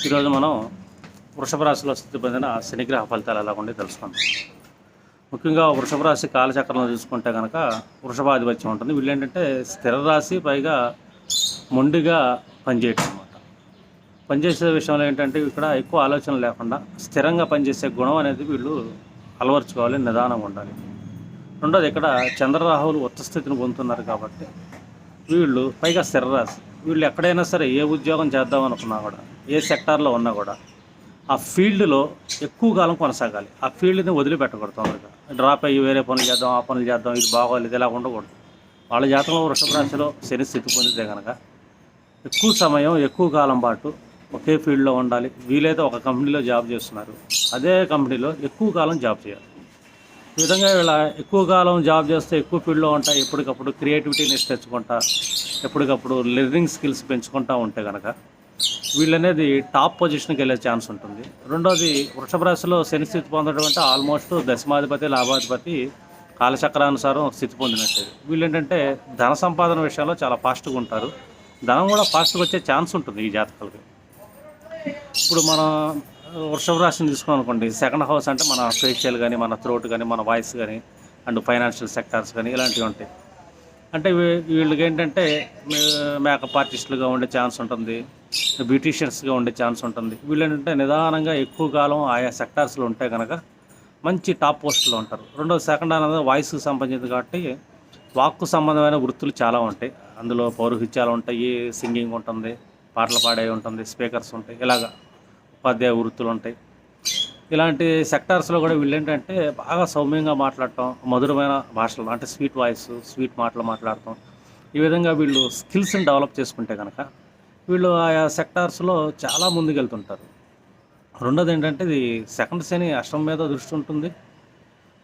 ఈరోజు మనం వృషభ రాశిలో స్థితి పొందిన శనిగ్రహ ఫలితాలు ఎలా ఉండి తెలుసుకుందాం. ముఖ్యంగా వృషభ రాశి కాలచక్రంలో చూసుకుంటే కనుక వృషభాధిపత్యం ఉంటుంది. వీళ్ళు ఏంటంటే స్థిర రాశి, పైగా మొండిగా పనిచేయటం అనమాట. పనిచేసే విషయంలో ఏంటంటే ఇక్కడ ఎక్కువ ఆలోచన లేకుండా స్థిరంగా పనిచేసే గుణం అనేది వీళ్ళు అలవర్చుకోవాలి, నిదానంగా ఉండాలి. రెండోది, ఇక్కడ చంద్రరాహువులు ఉచ్చ స్థితిని పొందుతున్నారు కాబట్టి వీళ్ళు పైగా స్థిర రాశి. వీళ్ళు ఎక్కడైనా సరే ఏ ఉద్యోగం చేద్దాం అనుకున్నా కూడా, ఏ సెక్టార్లో ఉన్నా కూడా ఆ ఫీల్డ్లో ఎక్కువ కాలం కొనసాగాలి. ఆ ఫీల్డ్ని వదిలిపెట్టకూడదు. తొందరగా డ్రాప్ అయ్యి వేరే పనులు చేద్దాం, ఆ పనులు చేద్దాం, ఇది బాగోలేదు, ఇది ఇలా ఉండకూడదు. వాళ్ళ జాతకంలో వృషభ రాశిలో శని స్థితి పొందితే కనుక ఎక్కువ సమయం, ఎక్కువ కాలం పాటు ఒకే ఫీల్డ్లో ఉండాలి. వీలైతే ఒక కంపెనీలో జాబ్ చేస్తున్నారు, అదే కంపెనీలో ఎక్కువ కాలం జాబ్ చేయాలి. ఈ విధంగా ఇలా ఎక్కువ కాలం జాబ్ చేస్తే ఎక్కువ ఫీల్డ్లో ఉంటాయి. ఎప్పటికప్పుడు క్రియేటివిటీని తెచ్చుకుంటా, ఎప్పటికప్పుడు లెర్నింగ్ స్కిల్స్ పెంచుకుంటూ ఉంటే కనుక వీళ్ళనేది టాప్ పొజిషన్కి వెళ్ళే ఛాన్స్ ఉంటుంది. రెండోది, వృషభ రాశిలో శని స్థితి పొందడం అంటే ఆల్మోస్ట్ దశమాధిపతి, లాభాధిపతి కాలచక్రానుసారం స్థితి పొందినట్టు. వీళ్ళు ఏంటంటే ధన సంపాదన విషయంలో చాలా ఫాస్ట్గా ఉంటారు. ధనం కూడా ఫాస్ట్గా వచ్చే ఛాన్స్ ఉంటుంది ఈ జాతకాలకి. ఇప్పుడు మనం వృషభ రాశిని తీసుకున్నాం అనుకోండి, సెకండ్ హౌస్ అంటే మన ఫేషియల్ కానీ, మన థ్రోట్ కానీ, మన వాయిస్ కానీ, అండ్ ఫైనాన్షియల్ సెక్టార్స్ కానీ ఇలాంటివి ఉంటాయి. అంటే వీళ్ళకి ఏంటంటే మేకప్ ఆర్టిస్టులుగా ఉండే ఛాన్స్ ఉంటుంది, బ్యూటీషియన్స్గా ఉండే ఛాన్స్ ఉంటుంది. వీళ్ళు ఏంటంటే నిదానంగా ఎక్కువ కాలం ఆయా సెక్టార్స్లో ఉంటే కనుక మంచి టాప్ పోస్టులో ఉంటారు. రెండోది, సెకండ్ అనేది వాయిస్కి సంబంధించింది కాబట్టి వాక్కు సంబంధమైన వృత్తులు చాలా ఉంటాయి. అందులో పౌరోహిత్యాలు ఉంటాయి, సింగింగ్ ఉంటుంది, పాటలు పాడే ఉంటుంది, స్పీకర్స్ ఉంటాయి, ఇలాగా ఉపాధ్యాయ వృత్తులు ఉంటాయి. ఇలాంటి సెక్టార్స్లో కూడా వీళ్ళు ఏంటంటే బాగా సౌమ్యంగా మాట్లాడటం, మధురమైన భాషలు అంటే స్వీట్ వాయిస్, స్వీట్ మాటలు మాట్లాడటం, ఈ విధంగా వీళ్ళు స్కిల్స్ని డెవలప్ చేసుకుంటే కనుక వీళ్ళు ఆయా సెక్టార్స్లో చాలా ముందుకెళ్తుంటారు. రెండోది ఏంటంటే ఇది సెకండ్ శని అష్టం మీద దృష్టి ఉంటుంది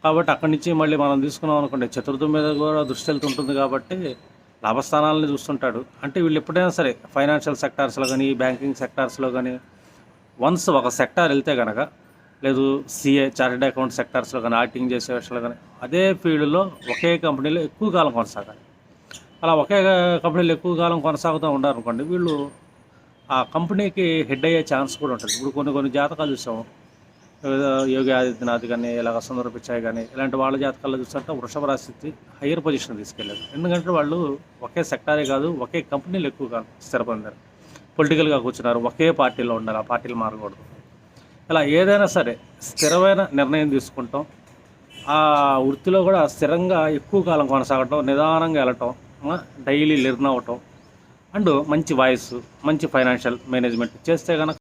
కాబట్టి అక్కడి నుంచి మళ్ళీ మనం తీసుకున్నాం అనుకోండి చతుర్థం మీద కూడా దృష్టి వెళ్తుంటుంది కాబట్టి లాభస్థానాలని చూస్తుంటాడు. అంటే వీళ్ళు ఎప్పుడైనా సరే ఫైనాన్షియల్ సెక్టార్స్లో కానీ, బ్యాంకింగ్ సెక్టార్స్లో కానీ వన్స్ ఒక సెక్టార్ వెళ్తే కనుక, లేదు సిఏ చార్టెడ్ అకౌంట్ సెక్టార్స్లో కానీ, ఆడిటింగ్ చేసే విషయాలు కానీ, అదే ఫీల్డ్లో ఒకే కంపెనీలో ఎక్కువ కాలం కొనసాగాలి. అలా ఒకే కంపెనీలో ఎక్కువ కాలం కొనసాగుతూ ఉండాలనుకోండి, వీళ్ళు ఆ కంపెనీకి హెడ్ అయ్యే ఛాన్స్ కూడా ఉంటుంది. ఇప్పుడు కొన్ని జాతకాలు చూసాము, యోగి ఆదిత్యనాథ్ కానీ, ఇలాగ సుందర పిచాయ్ కానీ, ఇలాంటి వాళ్ళ జాతకాల్లో చూస్తుంటే వృషభ రాశి హయ్యర్ పొజిషన్ తీసుకెళ్ళారు. ఎందుకంటే వాళ్ళు ఒకే సెక్టారే కాదు, ఒకే కంపెనీలు ఎక్కువ కాలం స్థిరపొందారు. పొలిటికల్గా కూర్చున్నారు, ఒకే పార్టీలో ఉండాలి, ఆ పార్టీలు మారకూడదు. ఇలా ఏదైనా సరే స్థిరమైన నిర్ణయం తీసుకుంటాం, ఆ వృత్తిలో కూడా స్థిరంగా ఎక్కువ కాలం కొనసాగటం, నిదానంగా వెళ్ళటం, డైలీ లెర్న్ అవ్వటం, అండ్ మంచి వాయిస్, మంచి ఫైనాన్షియల్ మేనేజ్మెంట్ చేస్తే కనుక